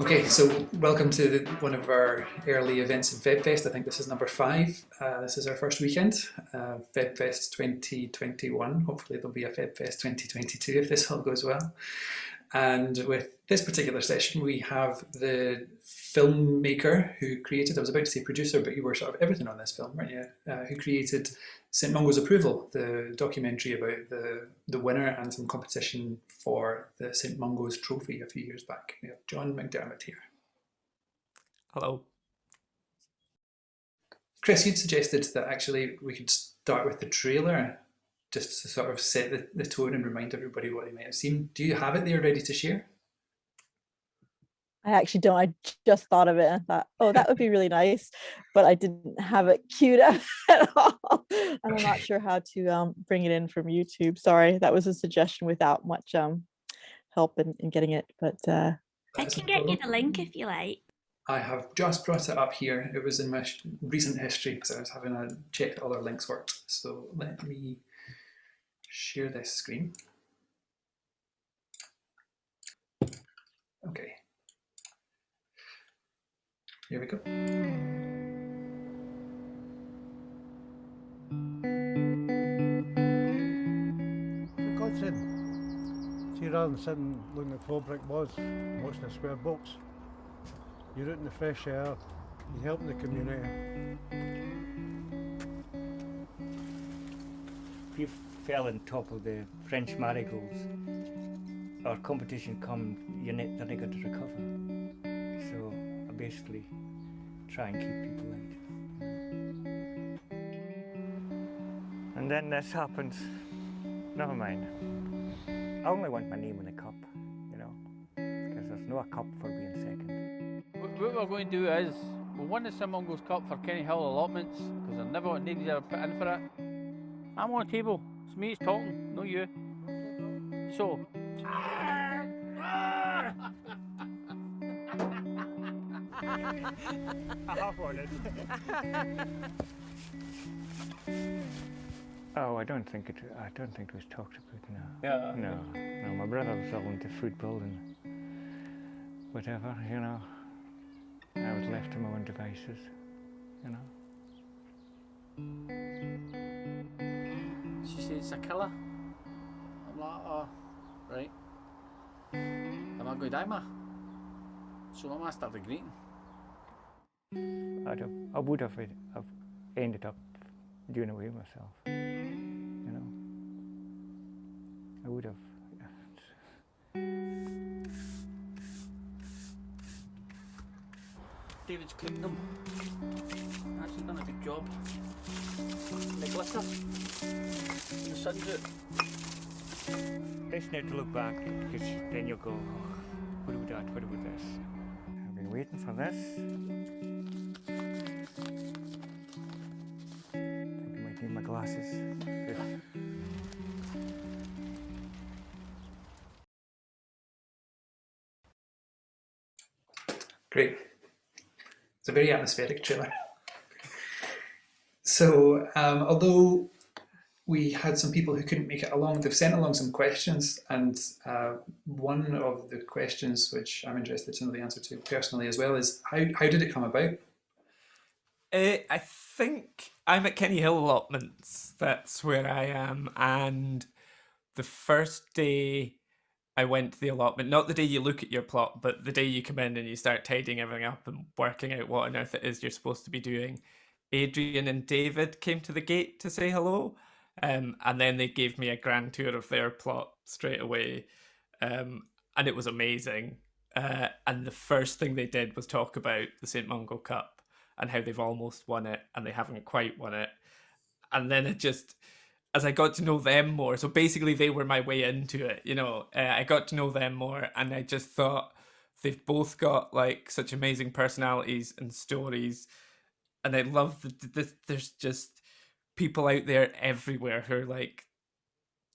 Okay, so welcome to one of our early events in FebFest. I think this is number 5. This is our first weekend, FebFest 2021. Hopefully there'll be a FebFest 2022 if this all goes well. And with this particular session, we have the filmmaker who created, I was about to say producer, but you were sort of everything on this film, weren't you? Who created St Mungo's Approval, the documentary about the winner and some competition for the St Mungo's trophy a few years back. We have John McDiarmid here. Hello. Chris, you'd suggested that actually we could start with the trailer just to sort of set the tone and remind everybody what they might have seen. Do you have it there ready to share? I actually don't. I just thought of it and I thought, oh, that would be really nice, but I didn't have it queued up at all. And I'm not sure how to bring it in from YouTube. Sorry, that was a suggestion without much help in getting it. But I can get you the link if you like. I have just brought it up here. It was in my recent history because I was having a check that all our links worked. So let me share this screen. Okay. Here we go. For God's sake, see, rather than sitting looking at 4 brick walls, watching a square box, you're out in the fresh air, you're helping the community. If you fell on top of the French marigolds, our competition come, they're not going to recover. So I basically try and keep people out. And then this happens. Never mind. I only want my name in the cup, you know, because there's no cup for being second. What we're going to do is, we'll win the St Mungo's Cup for Kenny Hill Allotments, because I've never nobody's ever put in for it. I'm on the table, it's me that's talking, not you. So. Oh, I don't think it was talked about now. Yeah. No, my brother was all into football and whatever, you know. I was left to my own devices, you know. She said it's a killer. I'm like, oh, right. Am I going to die, ma? So I'm going to start the greeting. I would have ended up doing away with myself, you know. I would have. David's cleaned them. Actually done a good job. The glitter. The sun's out. Best not to look back, because then you'll go, oh, what about that, what about this? I've been waiting for this. I think I might need my glasses. Great. It's a very atmospheric trailer. So, although we had some people who couldn't make it along, they've sent along some questions, and one of the questions which I'm interested to know the answer to personally as well is, how did it come about? I think I'm at Kenny Hill Allotments. That's where I am. And the first day I went to the allotment, not the day you look at your plot, but the day you come in and you start tidying everything up and working out what on earth it is you're supposed to be doing, Adrian and David came to the gate to say hello. And then they gave me a grand tour of their plot straight away. And it was amazing. And the first thing they did was talk about the St Mungo Cup and how they've almost won it and they haven't quite won it. And then it just, as I got to know them more, so basically they were my way into it, you know, I got to know them more, and I just thought they've both got like such amazing personalities and stories. And I love that there's just people out there everywhere who are like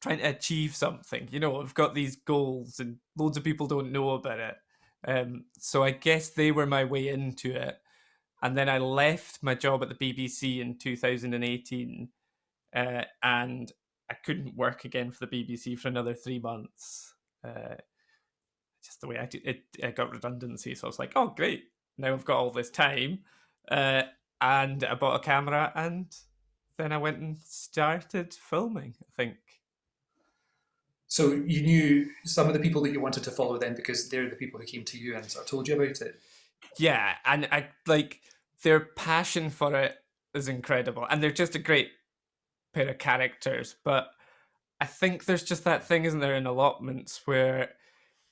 trying to achieve something, you know, have got these goals and loads of people don't know about it. So I guess they were my way into it. And then I left my job at the BBC in 2018 and I couldn't work again for the BBC for another 3 months. just the way I do it. I got redundancy, so I was like, oh great, now I've got all this time, and I bought a camera, and then I went and started filming, I think. So you knew some of the people that you wanted to follow then because they're the people who came to you and sort of told you about it. Yeah, and I like their passion for it is incredible, and they're just a great pair of characters. But I think there's just that thing, isn't there, in allotments where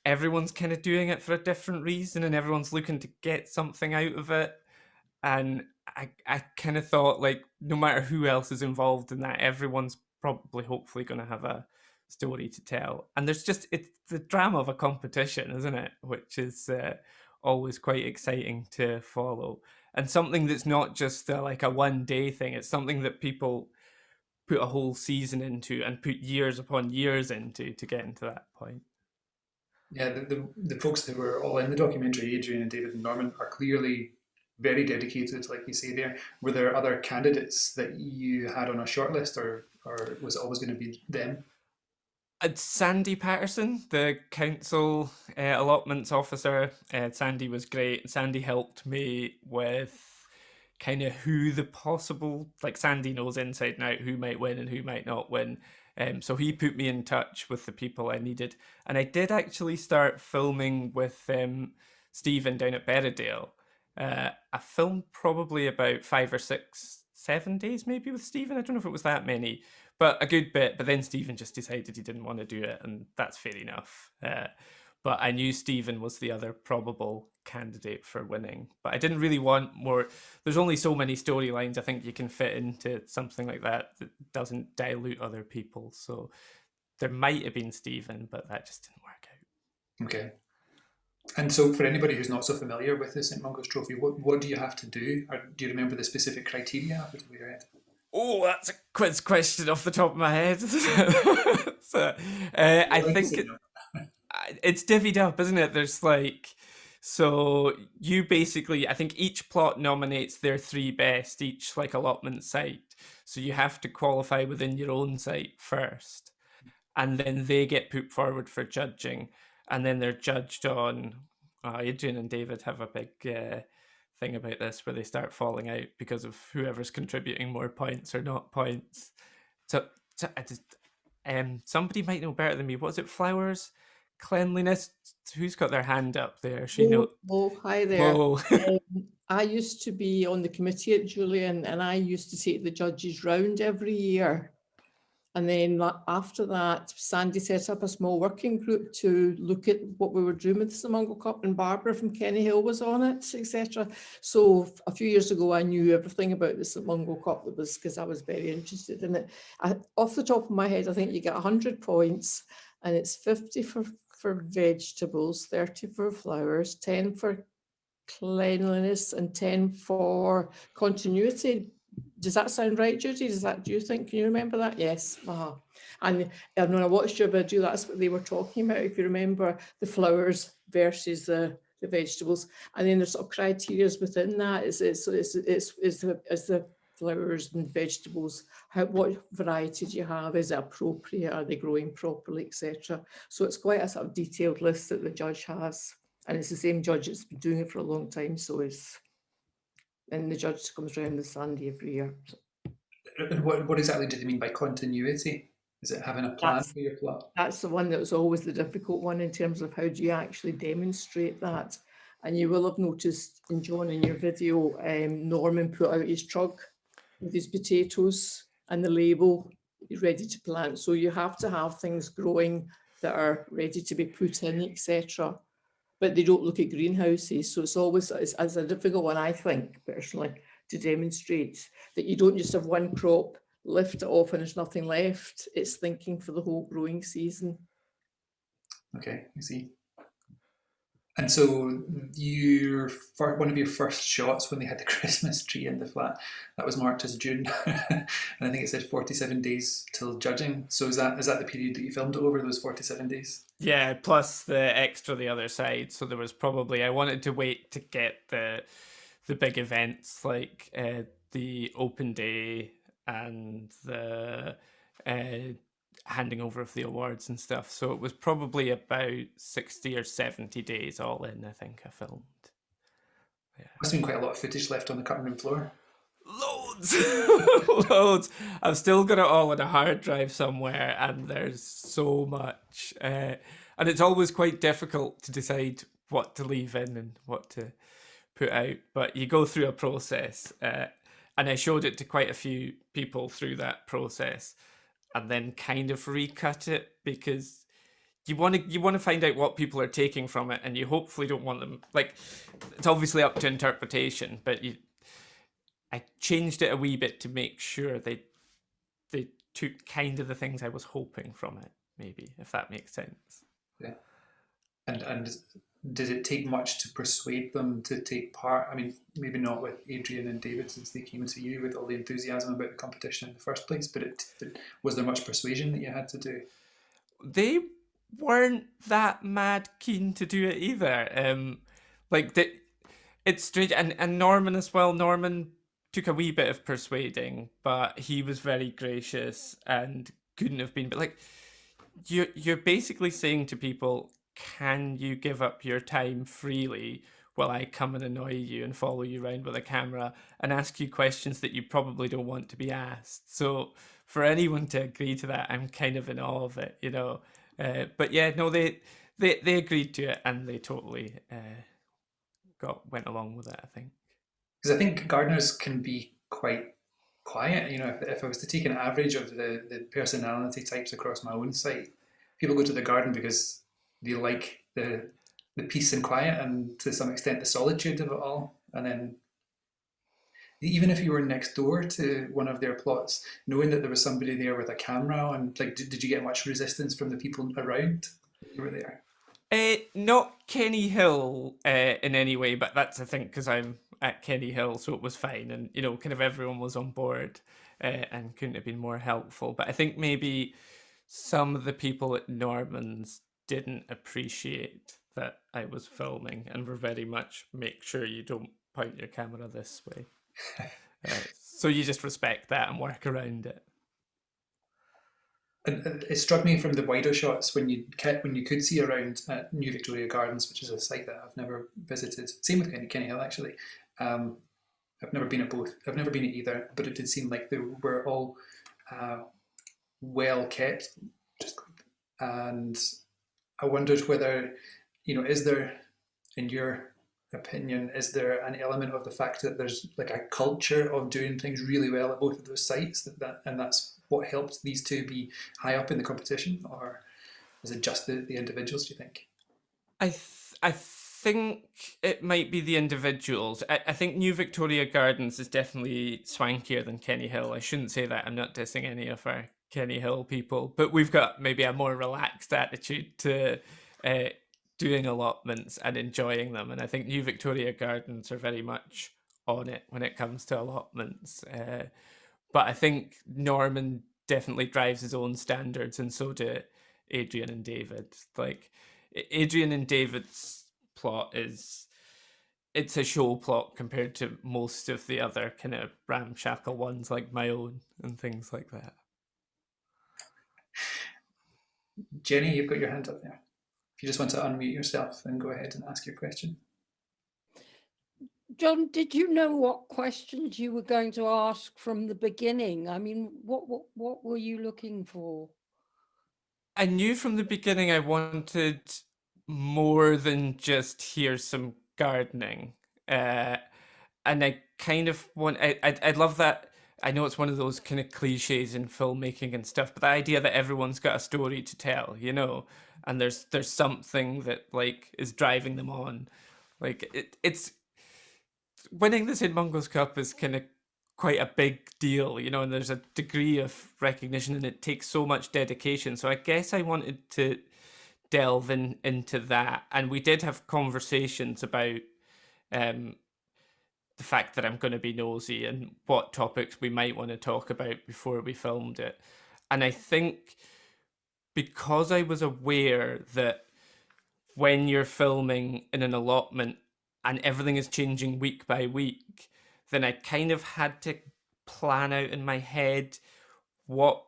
everyone's kind of doing it for a different reason, and everyone's looking to get something out of it. And I kind of thought, like, no matter who else is involved in that, everyone's probably hopefully going to have a story to tell. And there's just, it's the drama of a competition, isn't it, which is always quite exciting to follow, and something that's not just like a one day thing. It's something that people put a whole season into and put years upon years into to get into that point. Yeah, the folks that were all in the documentary, Adrian and David and Norman, are clearly very dedicated, like you say there. Were there other candidates that you had on a shortlist, or was it always going to be them? Sandy Paterson, the council allotments officer, Sandy was great. Sandy helped me with kind of who the possible, like Sandy knows inside and out who might win and who might not win. So he put me in touch with the people I needed. And I did actually start filming with Stephen down at Berridale. I filmed probably about 5 or 6, 7 days maybe with Stephen. I don't know if it was that many, but a good bit. But then Stephen just decided he didn't want to do it, and that's fair enough. But I knew Stephen was the other probable candidate for winning. But I didn't really want more. There's only so many storylines I think you can fit into something like that doesn't dilute other people. So there might have been Stephen, but that just didn't work out. Okay. And so for anybody who's not so familiar with the St Mungo's Trophy, what do you have to do? Or do you remember the specific criteria off the top of your head? Oh, that's a quiz question off the top of my head. So, I think it's divvied up, isn't it? There's like, so you basically, I think each plot nominates their 3 best, each like allotment site. So you have to qualify within your own site first, and then they get put forward for judging, and then they're judged on. Adrian and David have a big thing about this where they start falling out because of whoever's contributing more points or not points. So somebody might know better than me. What is it? Flowers, cleanliness. Who's got their hand up there? Hi there. Whoa. I used to be on the committee at Julian, and I used to take the judges round every year. And then after that, Sandy set up a small working group to look at what we were doing with the St Mungo Cup, and Barbara from Kenny Hill was on it, etc. So a few years ago, I knew everything about the St Mungo Cup. It was because I was very interested in it. Off the top of my head, I think you get 100 points, and it's 50 for vegetables, 30 for flowers, 10 for cleanliness, and 10 for continuity. Does that sound right, Judy? Do you think, can you remember that? Yes. And when I watched your video, that's what they were talking about. If you remember, the flowers versus the vegetables, and then there's sort of criteria within that. Is the flowers and vegetables, what variety do you have? Is it appropriate? Are they growing properly, etc.? So it's quite a sort of detailed list that the judge has, and it's the same judge that's been doing it for a long time. And the judge comes around the Sunday every year. And what exactly do they mean by continuity? Is it having a plan for your plot? That's the one that was always the difficult one in terms of how do you actually demonstrate that. And you will have noticed, in John, in your video, Norman put out his truck with his potatoes and the label, he's ready to plant. So you have to have things growing that are ready to be put in, etc. But they don't look at greenhouses. So it's always as a difficult one, I think, personally, to demonstrate that you don't just have one crop, lift it off and there's nothing left. It's thinking for the whole growing season. Okay, I see. And so one of your first shots when they had the Christmas tree in the flat, that was marked as June. And I think it said 47 days till judging. So is that the period that you filmed it over, those 47 days? Yeah, plus the extra the other side. So there was probably, I wanted to wait to get the big events like the open day and the handing over of the awards and stuff. So it was probably about 60 or 70 days all in, I think I filmed. Yeah. Must have been quite a lot of footage left on the cutting room floor. Loads! Loads! I've still got it all on a hard drive somewhere, and there's so much. And it's always quite difficult to decide what to leave in and what to put out. But you go through a process, and I showed it to quite a few people through that process, and then kind of recut it, because you want to find out what people are taking from it, and you hopefully don't want them, like, it's obviously up to interpretation, but I changed it a wee bit to make sure they took kind of the things I was hoping from it, maybe, if that makes sense. Yeah. And did it take much to persuade them to take part? I mean, maybe not with Adrian and David, since they came to you with all the enthusiasm about the competition in the first place, but was there much persuasion that you had to do? They weren't that mad keen to do it either. It's strange, and Norman as well. Norman took a wee bit of persuading, but he was very gracious and couldn't have been. But like, you're basically saying to people, can you give up your time freely while I come and annoy you and follow you around with a camera and ask you questions that you probably don't want to be asked? So for anyone to agree to that, I'm kind of in awe of it, you know. But yeah, no, they agreed to it, and they totally went along with it, I think. Because I think gardeners can be quite quiet. You know, if I was to take an average of the personality types across my own site, people go to the garden because they like the peace and quiet, and to some extent the solitude of it all. And then even if you were next door to one of their plots, knowing that there was somebody there with a camera, and like, did you get much resistance from the people around who were there? Not Kenny Hill in any way, but that's, I think, because I'm at Kenny Hill, so it was fine, and you know, kind of everyone was on board and couldn't have been more helpful. But I think maybe some of the people at Norman's didn't appreciate that I was filming and were very much, make sure you don't point your camera this way. So you just respect that and work around it. And it struck me from the wider shots when you could see around at New Victoria Gardens, which is a site that I've never visited. Same with Kenny Hill, actually. I've never been at both. I've never been at either, but it did seem like they were all well kept. And I wondered whether, you know, is there, in your opinion, is there an element of the fact that there's like a culture of doing things really well at both of those sites, and that's what helped these two be high up in the competition, or is it just the individuals, do you think? I think it might be the individuals. I think New Victoria Gardens is definitely swankier than Kenny Hill. I shouldn't say that. I'm not dissing any of our Kenny Hill people, but we've got maybe a more relaxed attitude to doing allotments and enjoying them. And I think New Victoria Gardens are very much on it when it comes to allotments. But I think Norman definitely drives his own standards, and so do Adrian and David. Like, Adrian and David's plot it's a show plot compared to most of the other kind of ramshackle ones like my own and things like that. Jenny, you've got your hand up there. If you just want to unmute yourself and go ahead and ask your question. John, did you know what questions you were going to ask from the beginning? I mean, what were you looking for? I knew from the beginning I wanted more than just here's some gardening. And I kind of want, I love that. I know it's one of those kind of cliches in filmmaking and stuff, but the idea that everyone's got a story to tell, you know, and there's something that like is driving them on. Like it's winning the St Mungo Cup is kind of quite a big deal, you know, and there's a degree of recognition, and it takes so much dedication. So I guess I wanted to delve into that, and we did have conversations about the fact that I'm going to be nosy and what topics we might want to talk about before we filmed it. And I think because I was aware that when you're filming in an allotment and everything is changing week by week, then I kind of had to plan out in my head what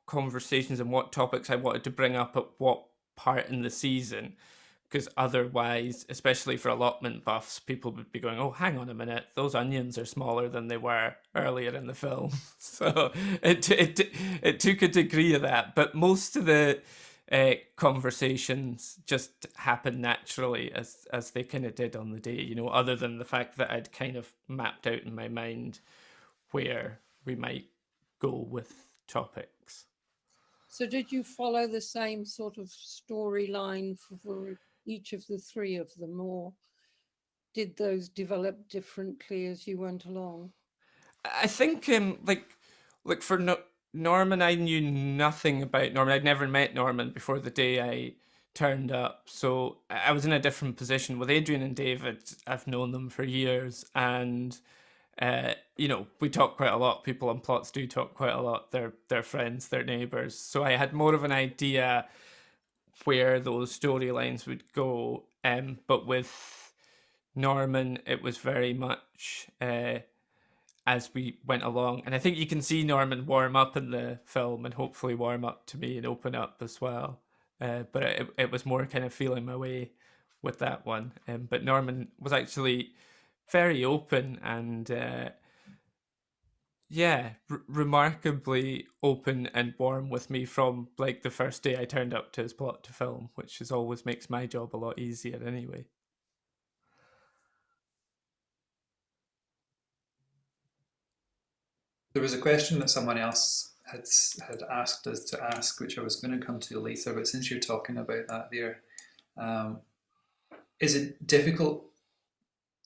conversations and what topics I wanted to bring up at what part in the season, because otherwise, especially for allotment buffs, people would be going, oh, hang on a minute, those onions are smaller than they were earlier in the film. So it took a degree of that, but most of the conversations just happened naturally as they kind of did on the day, you know, other than the fact that I'd kind of mapped out in my mind where we might go with topics. So did you follow the same sort of storyline for each of the three of them, or did those develop differently as you went along? I think like for Norman, I knew nothing about Norman. I'd never met Norman before the day I turned up, so I was in a different position. With Adrian and David, I've known them for years, and you know, we talk quite a lot. People on plots do talk quite a lot. They're friends, they're neighbours. So I had more of an idea where those storylines would go. But with Norman, it was very much as we went along. And I think you can see Norman warm up in the film and hopefully warm up to me and open up as well. But it was more kind of feeling my way with that one. But Norman was actually very open and remarkably open and warm with me from like the first day I turned up to his plot to film, which is always makes my job a lot easier anyway. There was a question that someone else had asked us to ask, which I was going to come to later, but since you're talking about that there, is it difficult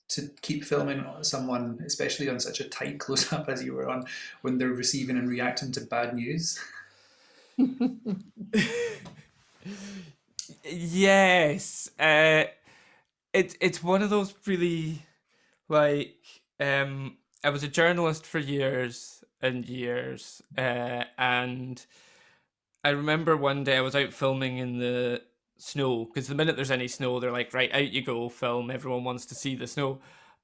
to keep filming someone, especially on such a tight close-up as you were on, when they're receiving and reacting to bad news? Yes. It's one of those really, like, I was a journalist for years and years, and I remember one day I was out filming in the snow, because the minute there's any snow, they're like, right, out you go, film, everyone wants to see the snow.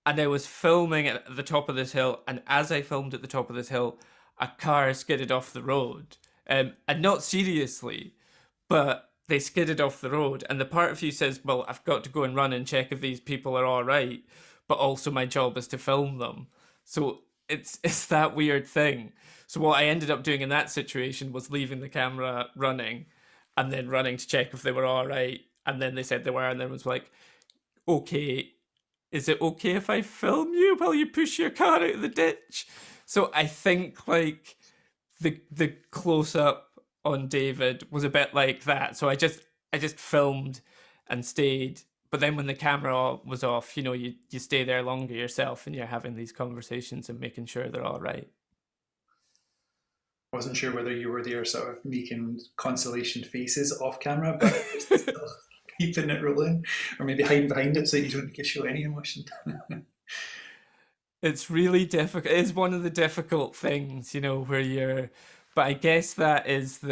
And I was filming at the top of this hill, and as I filmed at the top of this hill, a car skidded off the road. And not seriously, but they skidded off the road, and the part of you says, well, I've got to go and run and check if these people are all right, but also my job is to film them. So it's that weird thing. So what I ended up doing in that situation was leaving the camera running and then running to check if they were all right. And then they said they were, and then was like, okay, is it okay if I film you while you push your car out of the ditch? So I think like the close up on David was a bit like that. So I just filmed and stayed. But then when the camera was off, you know, you stay there longer yourself and you're having these conversations and making sure they're all right. I wasn't sure whether you were there sort of making consolation faces off camera, but still keeping it rolling, or maybe hiding behind it so you don't show any emotion. It's really difficult. It's one of the difficult things, you know, but I guess that is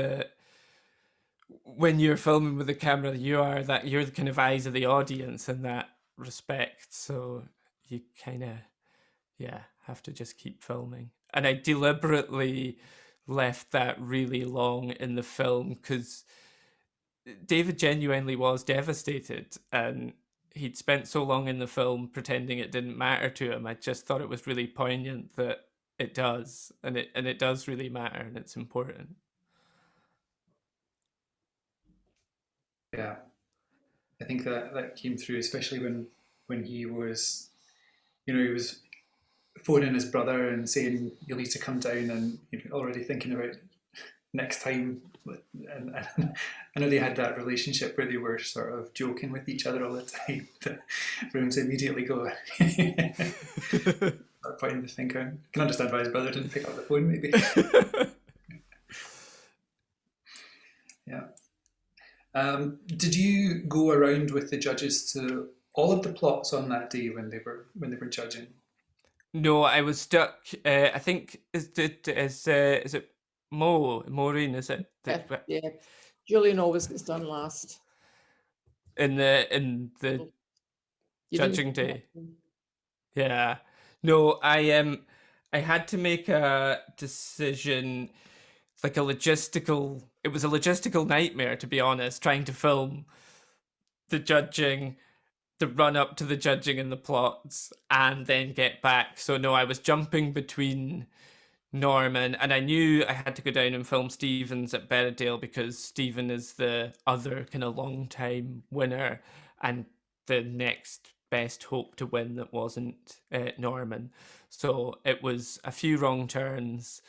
when you're filming with the camera, you're the kind of eyes of the audience in that respect. So you kind of, have to just keep filming. And I deliberately left that really long in the film because David genuinely was devastated, and he'd spent so long in the film pretending it didn't matter to him. I just thought it was really poignant that it does, and it does really matter, and it's important. Yeah, I think that came through, especially when he was, you know, he was phoning his brother and saying you'll need to come down, and already thinking about next time. And I know they had that relationship where they were sort of joking with each other all the time. For him to immediately go, pointing the finger. I can understand why his brother didn't pick up the phone, maybe. Yeah. Did you go around with the judges to all of the plots on that day when they were judging? No, I was stuck. I think is it Maureen? Is it? Yeah. Julian always gets done last. In the judging day. Yeah. No, I had to make a decision. like it was a logistical nightmare, to be honest, trying to film the judging, the run up to the judging and the plots, and then get back. So no, I was jumping between Norman, and I knew I had to go down and film Stevens at Berriedale because Stephen is the other kind of long time winner and the next best hope to win that wasn't Norman. So it was a few wrong turns,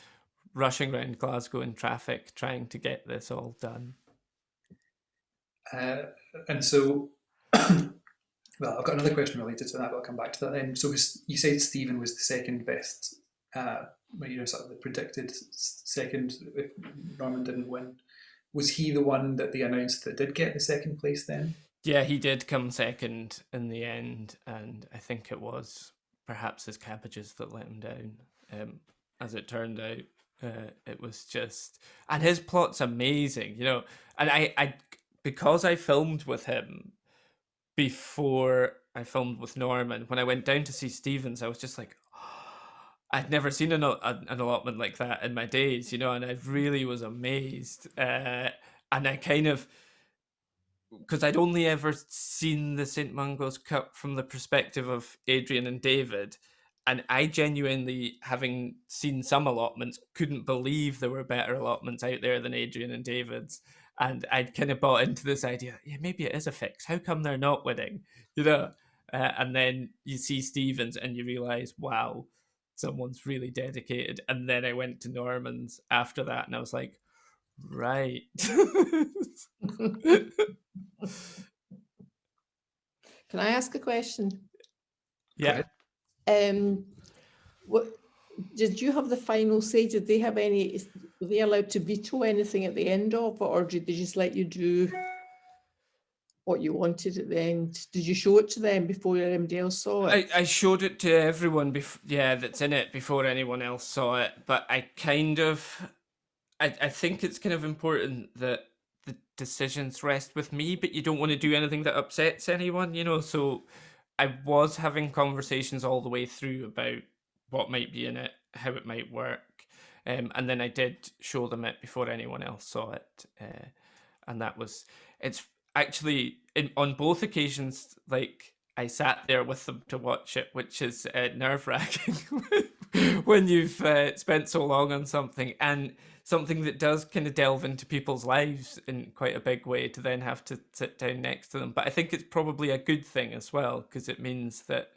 rushing around Glasgow in traffic, trying to get this all done. And so, well, I've got another question related to that, but I'll come back to that then. So you said Stephen was the second best, sort of the predicted second if Norman didn't win. Was he the one that they announced that did get the second place then? Yeah, he did come second in the end, and I think it was perhaps his cabbages that let him down. As it turned out, it was just, and his plot's amazing, and I because I filmed with him before I filmed with Norman, when I went down to see Stevens, I was just like, I'd never seen an allotment like that in my days, and I really was amazed. And I kind of, because I'd only ever seen the St Mungo Cup from the perspective of Adrian and David, and I genuinely, having seen some allotments, couldn't believe there were better allotments out there than Adrian and David's. And I'd kind of bought into this idea, maybe it is a fix. How come they're not winning? And then you see Stevens and you realise, wow, someone's really dedicated. And then I went to Norman's after that and I was like, right. Can I ask a question? Yeah. What did you have the final say? Did they have any? Were they allowed to veto anything at the end of it, or did they just let you do what you wanted at the end? Did you show it to them before anybody else saw it? I showed it to everyone that's in it before anyone else saw it. But I think it's kind of important that the decisions rest with me, but you don't want to do anything that upsets anyone, so I was having conversations all the way through about what might be in it, how it might work. And then I did show them it before anyone else saw it. And it's actually, on both occasions, like, I sat there with them to watch it, which is nerve-wracking when you've spent so long on something, and something that does kind of delve into people's lives in quite a big way, to then have to sit down next to them. But I think it's probably a good thing as well, because it means that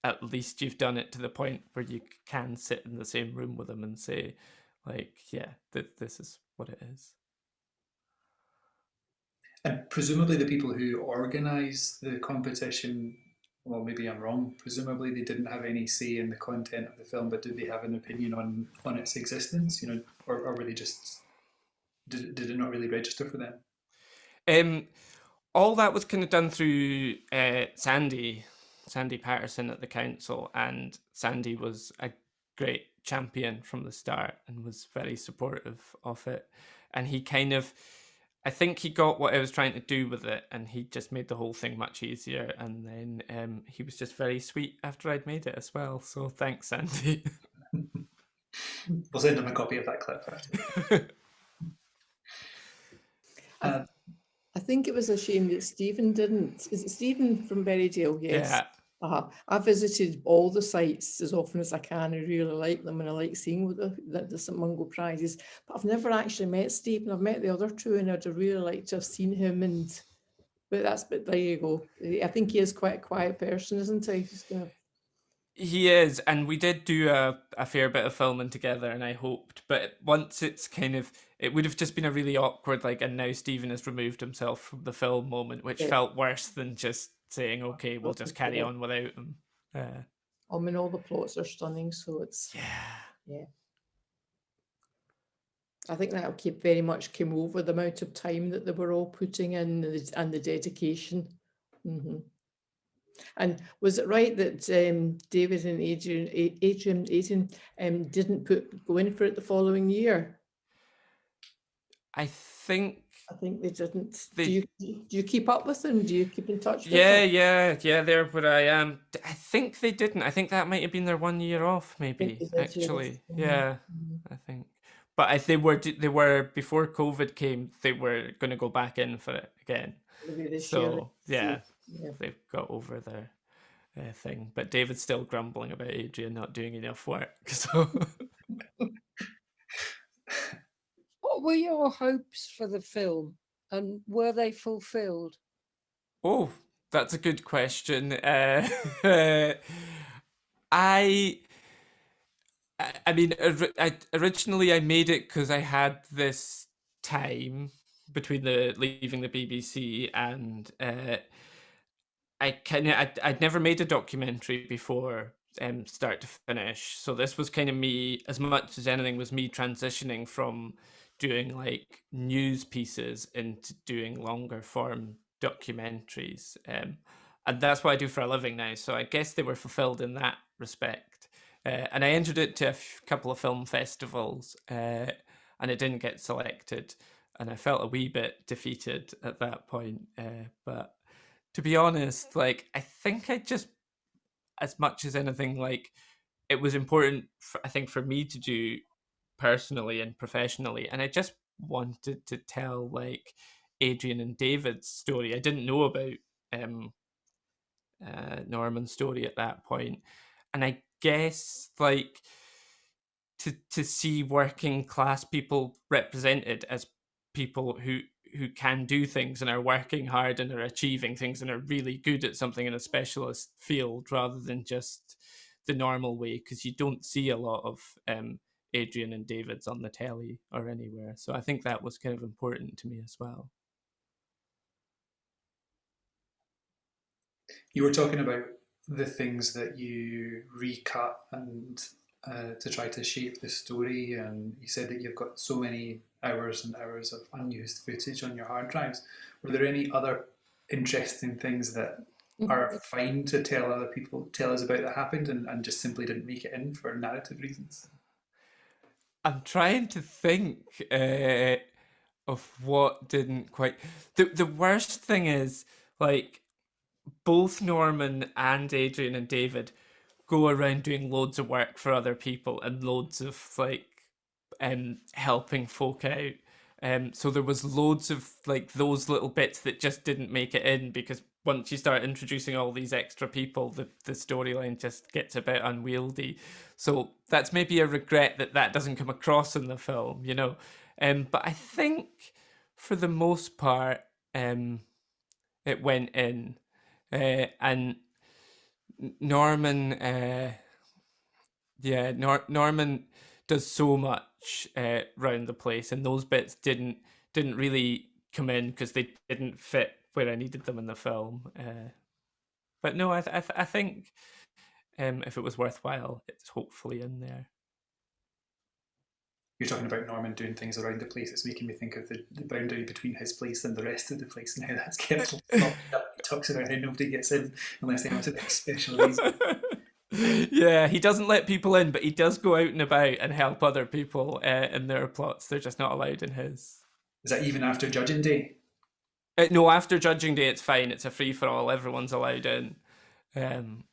at least you've done it to the point where you can sit in the same room with them and say, like, yeah, this is what it is. And presumably the people who organise the competition, well, maybe I'm wrong, presumably they didn't have any say in the content of the film, but did they have an opinion on its existence, or were they just, did it not really register for them? All that was kind of done through Sandy Paterson at the council, and Sandy was a great champion from the start and was very supportive of it. And he I think he got what I was trying to do with it, and he just made the whole thing much easier. And then he was just very sweet after I'd made it as well. So thanks, Sandy. We'll send him a copy of that clip after. I think it was a shame that Stephen didn't. Is it Stephen from Berriedale? Yes. Yeah. I visited all the sites as often as I can. I really like them, and I like seeing the St Mungo prizes. But I've never actually met Stephen. I've met the other two, and I'd really like to have seen him. But there you go. I think he is quite a quiet person, isn't he? He is, and we did do a fair bit of filming together, and I hoped, but once it's it would have just been a really awkward, and now Stephen has removed himself from the film moment, which felt worse than just saying, okay, we'll just carry on without him. I mean, all the plots are stunning, so it's... Yeah. I think that very much came over the amount of time that they were all putting in and the dedication. Mm-hmm. And was it right that David and Adrian didn't go in for it the following year? I think they didn't. Do you keep up with them? Do you keep in touch with them? Yeah, they're where I am. I think they didn't. I think that might have been their 1 year off, maybe, actually. Yeah, I think. But they were before COVID came, they were going to go back in for it again. Maybe this So year. yeah, they've got over their thing. But David's still grumbling about Adrian not doing enough work. So What were your hopes for the film, and were they fulfilled? oh, that's a good question. I mean, originally I made it because I had this time between leaving the BBC and I'd never made a documentary before, start to finish. So this was kind of me, as much as anything, was me transitioning from doing like news pieces into doing longer form documentaries. And that's what I do for a living now. So I guess they were fulfilled in that respect. And I entered it to a couple of film festivals, and it didn't get selected. And I felt a wee bit defeated at that point. But to be honest, like, I think I just, as much as anything, like, it was important, I think, for me to do personally and professionally. And I just wanted to tell, like, Adrian and David's story. I didn't know about Norman's story at that point. And I guess, like, to see working class people represented as people who can do things and are working hard and are achieving things and are really good at something in a specialist field rather than just the normal way, because you don't see a lot of Adrian and David's on the telly or anywhere. So I think that was kind of important to me as well. You were talking about the things that you recut and to try to shape the story, and you said that you've got so many hours and hours of unused footage on your hard drives. Were there any other interesting things that are fine to tell other people, tell us about, that happened and just simply didn't make it in for narrative reasons? I'm trying to think of what didn't quite. The worst thing is, like, both Norman and Adrian and David go around doing loads of work for other people and loads of, like, helping folk out. So there was loads of, like, those little bits that just didn't make it in, because once you start introducing all these extra people, the storyline just gets a bit unwieldy. So that's maybe a regret that doesn't come across in the film, you know. But I think for the most part, it went in. And Norman, Norman does so much round the place, and those bits didn't really come in because they didn't fit where I needed them in the film. But no, I think if it was worthwhile, it's hopefully in there. You're talking about Norman doing things around the place. It's making me think of the boundary between his place and the rest of the place, and how that's kept up. He talks about how nobody gets in unless they have to make special reason. Yeah, he doesn't let people in, but he does go out and about and help other people in their plots. They're just not allowed in his. Is that even after Judging Day? No, after Judging Day, it's fine. It's a free-for-all. Everyone's allowed in. And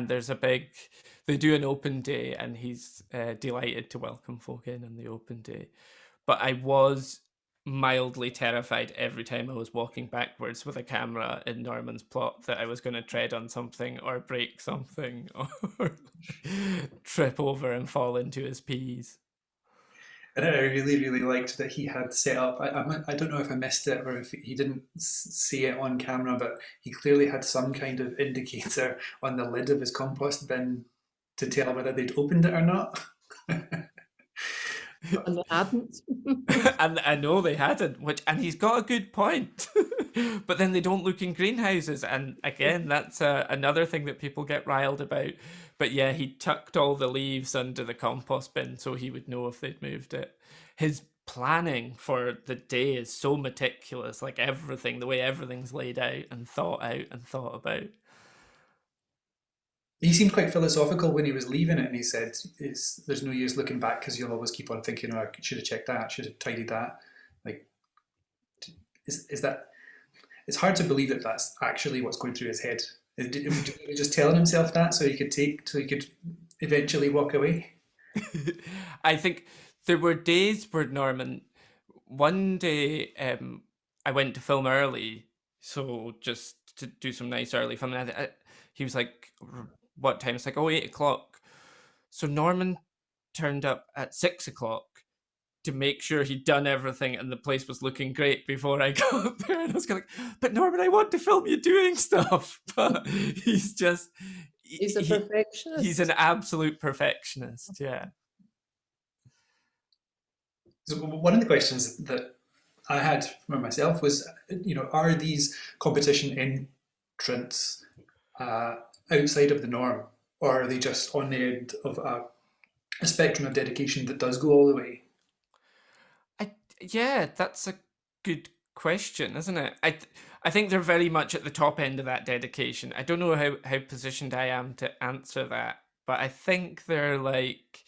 there's a big... They do an open day, and he's delighted to welcome folk in on the open day. But I was mildly terrified every time I was walking backwards with a camera in Norman's plot that I was going to tread on something or break something or trip over and fall into his peas. And I really, really liked that he had set up, I don't know if I missed it or if he didn't see it on camera, but he clearly had some kind of indicator on the lid of his compost bin to tell whether they'd opened it or not. And they hadn't. And I know they hadn't, and he's got a good point. But then they don't look in greenhouses, and again, that's another thing that people get riled about. But yeah, he tucked all the leaves under the compost bin so he would know if they'd moved it. His planning for the day is so meticulous, like everything, the way everything's laid out and thought about. He seemed quite philosophical when he was leaving it, and he said, there's no use looking back because you'll always keep on thinking, oh, I should have checked that, should have tidied that. Like, is that... It's hard to believe that that's actually what's going through his head. Was he just telling himself that so he could eventually walk away? I think there were days where Norman, one day I went to film early, so just to do some nice early filming. He was like, what time? It's like, oh, 8 o'clock. So Norman turned up at 6 o'clock to make sure he'd done everything and the place was looking great before I got there. And I was kind of like, but Norman, I want to film you doing stuff. But he's just... He's a perfectionist. He's an absolute perfectionist, yeah. So one of the questions that I had for myself was, are these competition entrants outside of the norm, or are they just on the end of a spectrum of dedication that does go all the way? Yeah, that's a good question, isn't it? I think they're very much at the top end of that dedication. I don't know how positioned I am to answer that, but I think they're like...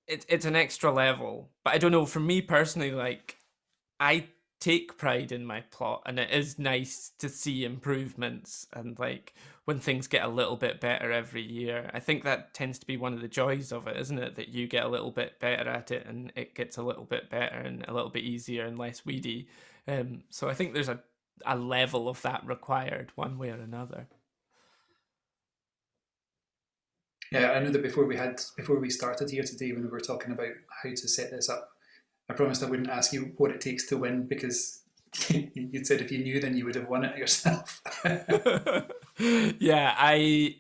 It's an extra level. But I don't know, for me personally, like, I take pride in my plot, and it is nice to see improvements, and like when things get a little bit better every year. I think that tends to be one of the joys of it, isn't it? That you get a little bit better at it, and it gets a little bit better and a little bit easier and less weedy. So I think there's a level of that required one way or another. Yeah, I know that before we started here today, when we were talking about how to set this up, I promised I wouldn't ask you what it takes to win, because you'd said if you knew, then you would have won it yourself. Yeah, I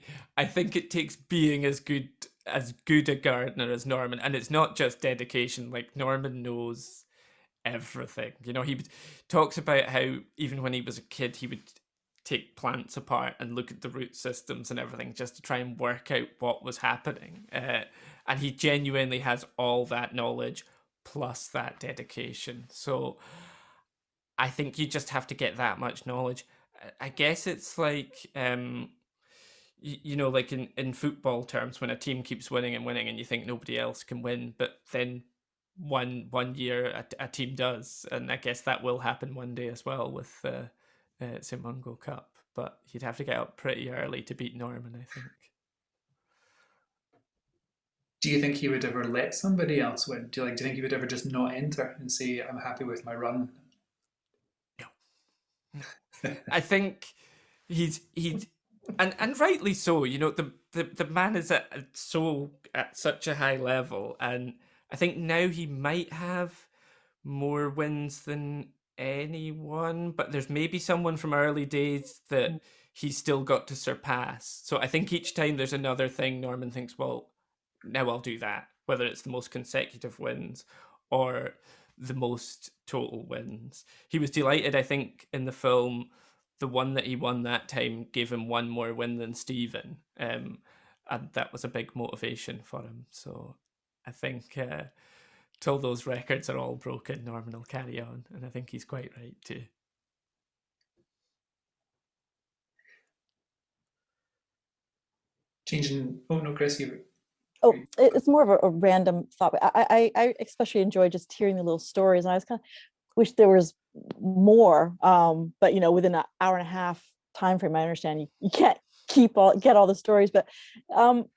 think it takes being as good a gardener as Norman, and it's not just dedication. Like, Norman knows everything. He talks about how even when he was a kid, he would take plants apart and look at the root systems and everything just to try and work out what was happening. And he genuinely has all that knowledge plus that dedication. So I think you just have to get that much knowledge. I guess it's like, like in football terms, when a team keeps winning and you think nobody else can win, but then one year a team does. And I guess that will happen one day as well with St Mungo Cup. But you'd have to get up pretty early to beat Norman, I think. Do you think he would ever let somebody else win? Do you think he would ever just not enter and say, I'm happy with my run? No. I think he's and rightly so. The man is at such a high level, and I think now he might have more wins than anyone, but there's maybe someone from early days that he's still got to surpass. So I think each time there's another thing, Norman thinks, well, now I'll do that, whether it's the most consecutive wins or the most total wins. He was delighted, I think, in the film, the one that he won that time gave him one more win than Stephen, and that was a big motivation for him. So I think till those records are all broken, Norman will carry on, and I think he's quite right too. Changing... Oh no, Chris, you... Oh, it's more of a random thought. But I especially enjoy just hearing the little stories, and I was kind of wish there was more. But within an hour and a half time frame, I understand you can't get all the stories. But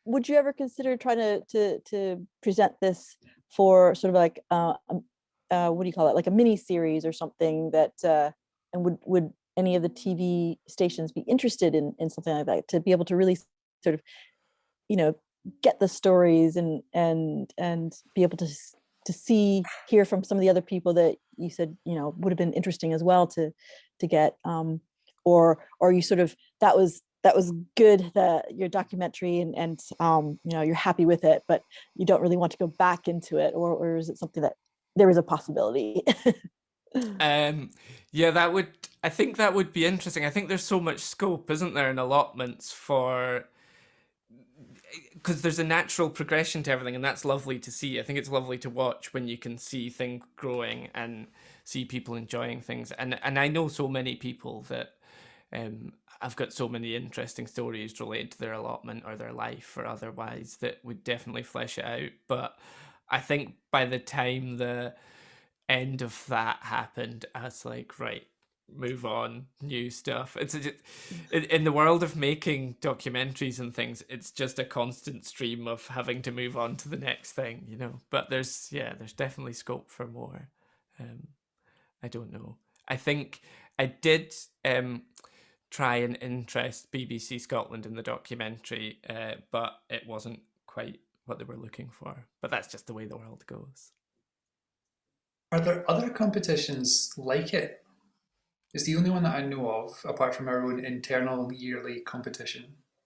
would you ever consider trying to present this for sort of like what do you call it, like a mini series or something that and would any of the TV stations be interested in something like that, to be able to really sort of get the stories and be able to hear from some of the other people that you said would have been interesting as well to get, or you sort of that was good, your documentary, and you're happy with it, but you don't really want to go back into it, or is it something that there is a possibility? Yeah, I think that would be interesting. I think there's so much scope, isn't there, in allotments because there's a natural progression to everything, and that's lovely to see. I think it's lovely to watch when you can see things growing and see people enjoying things. And I know so many people that I've got so many interesting stories related to their allotment or their life or otherwise that would definitely flesh it out. But I think by the time the end of that happened, I was like, right, move on, new stuff. In the world of making documentaries and things, it's just a constant stream of having to move on to the next thing, you know. But there's definitely scope for more. I don't know. I think I did try and interest BBC Scotland in the documentary, but it wasn't quite what they were looking for. But that's just the way the world goes. Are there other competitions like it? It's the only one that I know of, apart from our own internal yearly competition.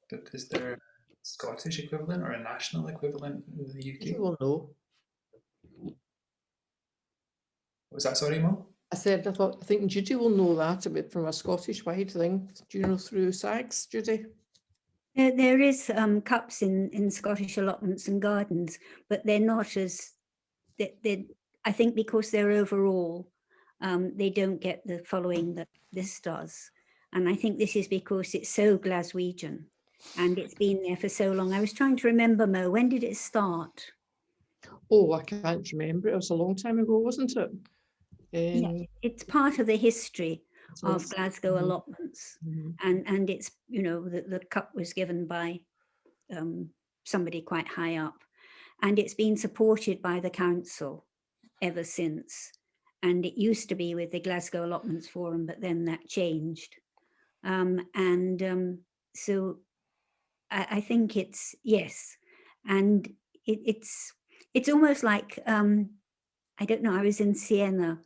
But is there a Scottish equivalent or a national equivalent in the You UK? will know. What was that, sorry, Mo? I think Judy will know that a bit from a Scottish wide thing. Do you know through SAGs, Judy? There is cups in Scottish allotments and gardens, but they're not as, I think because they're overall, they don't get the following that this does. And I think this is because it's so Glaswegian and it's been there for so long. I was trying to remember, Mo, when did it start? Oh, I can't remember. It was a long time ago, wasn't it? Yeah, it's part of the history of is. Glasgow Mhm. allotments. Mhm. And it's, you know, the cup was given by somebody quite high up, and it's been supported by the council ever since. And it used to be with the Glasgow Allotments Forum, but then that changed. So I think it's, yes. And it's almost like, I don't know, I was in Siena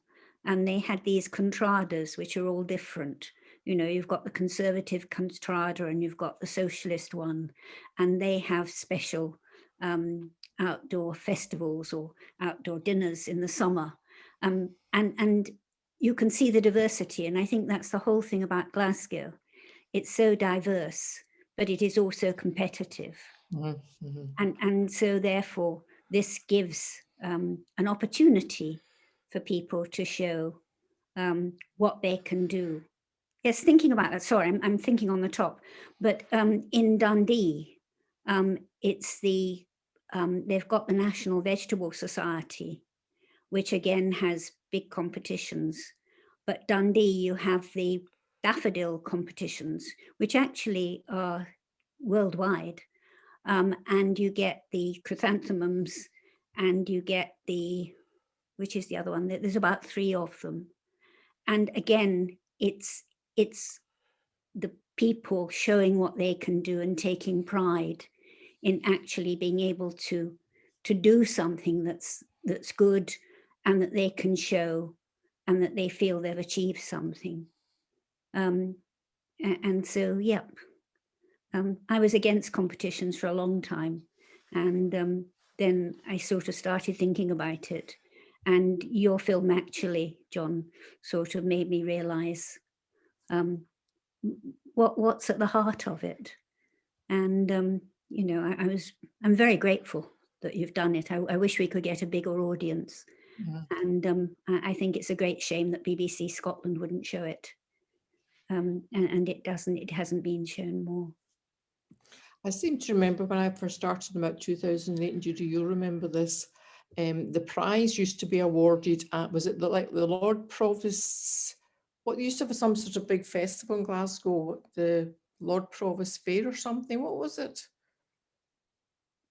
and they had these contradas, which are all different. You know, you've got the conservative contrada and you've got the socialist one, and they have special outdoor festivals or outdoor dinners in the summer. And you can see the diversity. And I think that's the whole thing about Glasgow. It's so diverse, but it is also competitive. Mhm. And so therefore, this gives an opportunity for people to show what they can do. Yes, thinking about that, sorry, I'm thinking on the top, but in Dundee, it's they've got the National Vegetable Society, which again has big competitions. But Dundee, you have the daffodil competitions, which actually are worldwide. And you get the chrysanthemums, and you get which is the other one? There's about 3 of them. And again, it's the people showing what they can do and taking pride in actually being able to do something that's good and that they can show and that they feel they've achieved something. And so, yep. I was against competitions for a long time, and then I sort of started thinking about it. And your film actually, John, sort of made me realise what's at the heart of it. And you know, I'm very grateful that you've done it. I wish we could get a bigger audience. And I think it's a great shame that BBC Scotland wouldn't show it. And it hasn't been shown more. I seem to remember when I first started in about 2008, and Judy, you'll remember this, the prize used to be awarded at, was it like the Lord Provost's, what used to have some sort of big festival in Glasgow, the Lord Provost Fair or something, what was it?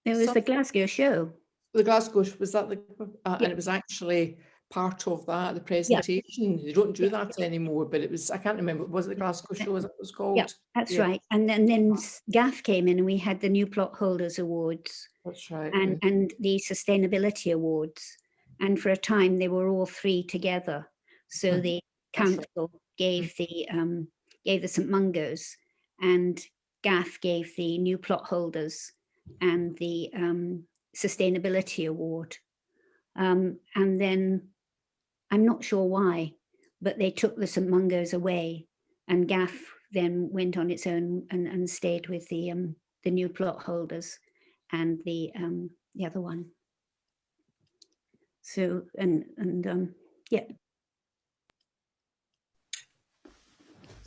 It was the Glasgow show. The Glasgow, was that and it was actually part of that, the presentation. They don't do that anymore, but it was, I can't remember, was it the Glasgow show as it was called? Yeah, that's right. And then Gaff came in and we had the New Plot Holders Awards. That's right. And the Sustainability Awards. And for a time they were all 3 together. So the council gave the St Mungos, and Gaff gave the New Plot Holders and the Sustainability Award. And then I'm not sure why, but they took the St Mungos away, and Gaff then went on its own and stayed with the New Plot Holders and the other one. So yeah.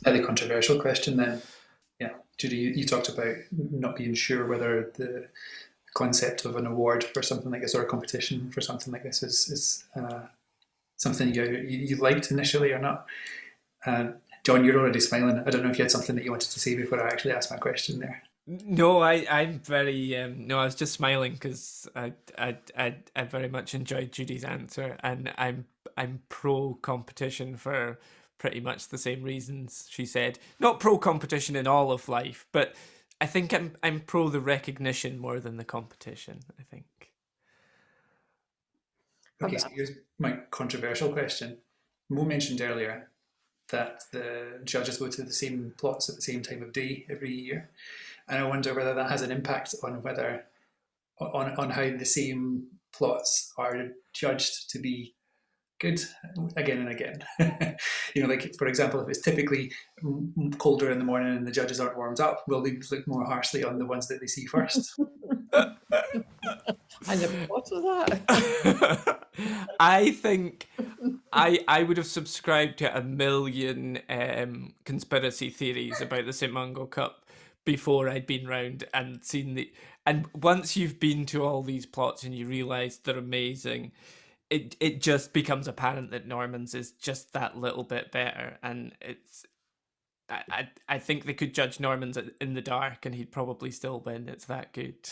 Slightly controversial question then. Yeah, Judy, you talked about not being sure whether the concept of an award for something like this or a competition for something like this is something you liked initially or not. John, you're already smiling. I don't know if you had something that you wanted to say before I actually asked my question there. No, I'm very no. I was just smiling because I very much enjoyed Judy's answer, and I'm pro competition for pretty much the same reasons she said. Not pro competition in all of life, but I think I'm pro the recognition more than the competition. I think. Okay, so here's my controversial question. Mo mentioned earlier that the judges go to the same plots at the same time of day every year, and I wonder whether that has an impact on whether on how the same plots are judged to be good again and again. Like for example, if it's typically colder in the morning and the judges aren't warmed up, will they look more harshly on the ones that they see first? I never thought of that. I think I would have subscribed to a million conspiracy theories about the St Mungo Cup before I'd been round and seen the. And once you've been to all these plots and you realise they're amazing, it just becomes apparent that Norman's is just that little bit better, and it's. I think they could judge Norman's in the dark, and he'd probably still win. It's that good.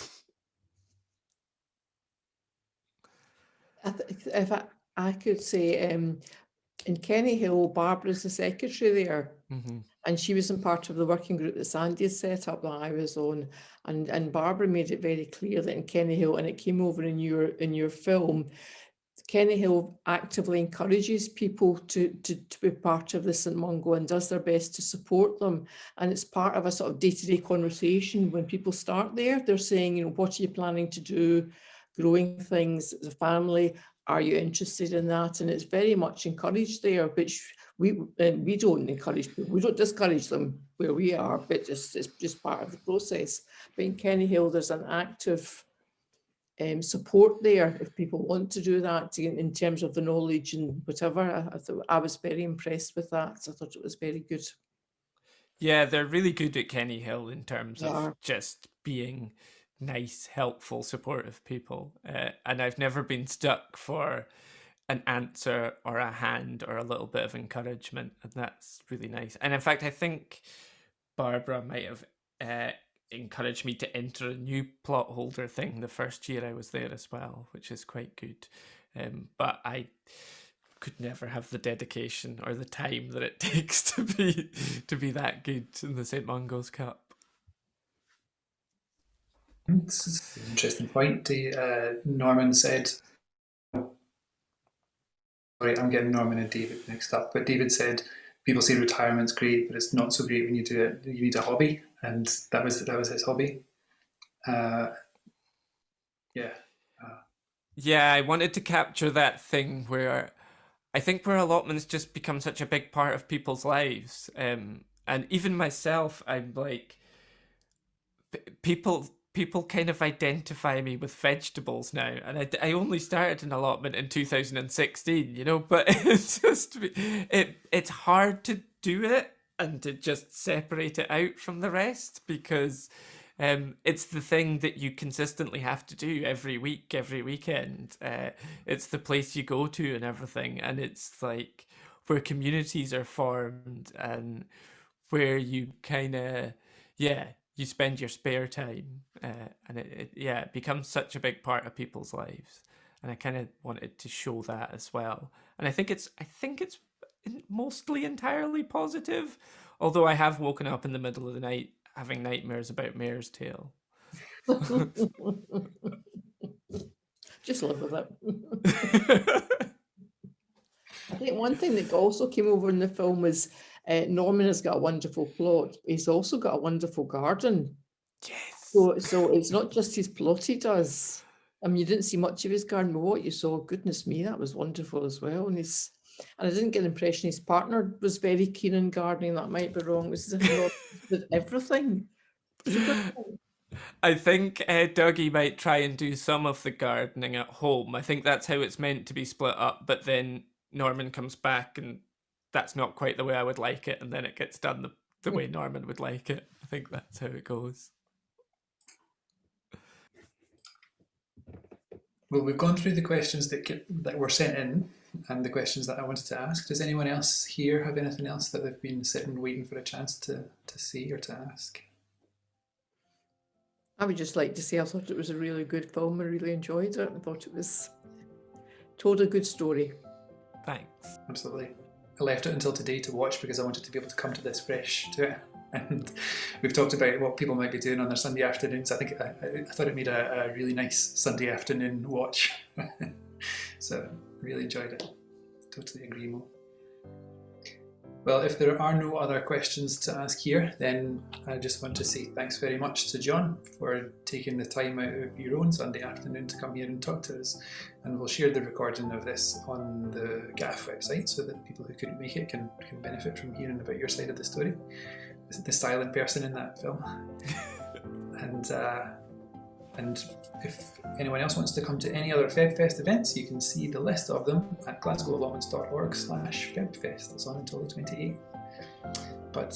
If I could say, in Kenny Hill, Barbara's the secretary there, and she was in part of the working group that Sandy had set up that I was on, and Barbara made it very clear that in Kenny Hill, and it came over in your film, Kenny Hill actively encourages people to be part of the St Mungo and does their best to support them. And it's part of a sort of day-to-day conversation. When people start there, they're saying, what are you planning to do? Growing things as a family, are you interested in that? And it's very much encouraged there, which we don't encourage people. We don't discourage them where we are, but it's just part of the process. But in Kenny Hill, there's an active support there if people want to do that in terms of the knowledge and whatever. I was very impressed with that. I thought it was very good. Yeah, they're really good at Kenny Hill in terms of just being nice, helpful, supportive people. And I've never been stuck for an answer or a hand or a little bit of encouragement, and that's really nice. And in fact, I think Barbara might have encouraged me to enter a new plot holder thing the first year I was there as well, which is quite good. But I could never have the dedication or the time that it takes to be that good in the St Mungo's Cup. This is an interesting point. Norman said, sorry, I'm getting Norman and David mixed up, but David said, people say retirement's great, but it's not so great when you do it. You need a hobby, and that was his hobby. Yeah, I wanted to capture that thing where I think where allotments just become such a big part of people's lives. And even myself, I'm like, people kind of identify me with vegetables now, and I only started an allotment in 2016, but it's just it's hard to do it and to just separate it out from the rest, because it's the thing that you consistently have to do every week, every weekend. It's the place you go to and everything, and it's like where communities are formed and where you kind of you spend your spare time, and it becomes such a big part of people's lives, and I kind of wanted to show that as well. And I think it's mostly entirely positive, although I have woken up in the middle of the night having nightmares about Mare's Tail. Just live with it. I think one thing that also came over in the film was Norman has got a wonderful plot. He's also got a wonderful garden. Yes. So it's not just his plot he does. I mean, you didn't see much of his garden, but what you saw, goodness me, that was wonderful as well. And I didn't get the impression his partner was very keen on gardening. That might be wrong. This is with everything. I think Dougie might try and do some of the gardening at home. I think that's how it's meant to be split up, but then Norman comes back and that's not quite the way I would like it, and then it gets done the way Norman would like it. I think that's how it goes. Well, we've gone through the questions that were sent in. and the questions that I wanted to ask. Does anyone else here have anything else that they've been sitting waiting for a chance to see or to ask? I would just like to say I thought it was a really good film. I really enjoyed it. I thought it was told a good story. Thanks. Absolutely. I left it until today to watch because I wanted to be able to come to this fresh to it. And we've talked about what people might be doing on their Sunday afternoons. I think I thought it made a really nice Sunday afternoon watch. So really enjoyed it. Totally agree, Mo. Well, if there are no other questions to ask here, then I just want to say thanks very much to John for taking the time out of your own Sunday afternoon to come here and talk to us. And we'll share the recording of this on the GAF website so that people who couldn't make it can benefit from hearing about your side of the story. The silent person in that film. And if anyone else wants to come to any other FebFest events, you can see the list of them at glasgowallotments.org/FebFest. It's on until the 28th. But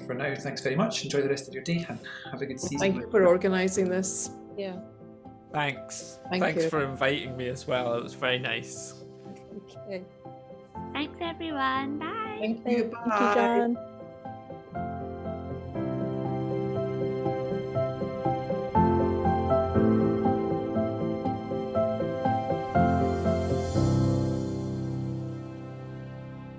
for now, thanks very much. Enjoy the rest of your day and have a good season. Thank you for organising this. Yeah. Thanks. Thank Thanks you. for inviting me as well. It was very nice. Okay. Thanks everyone. Bye. Thank you. Thank you, John.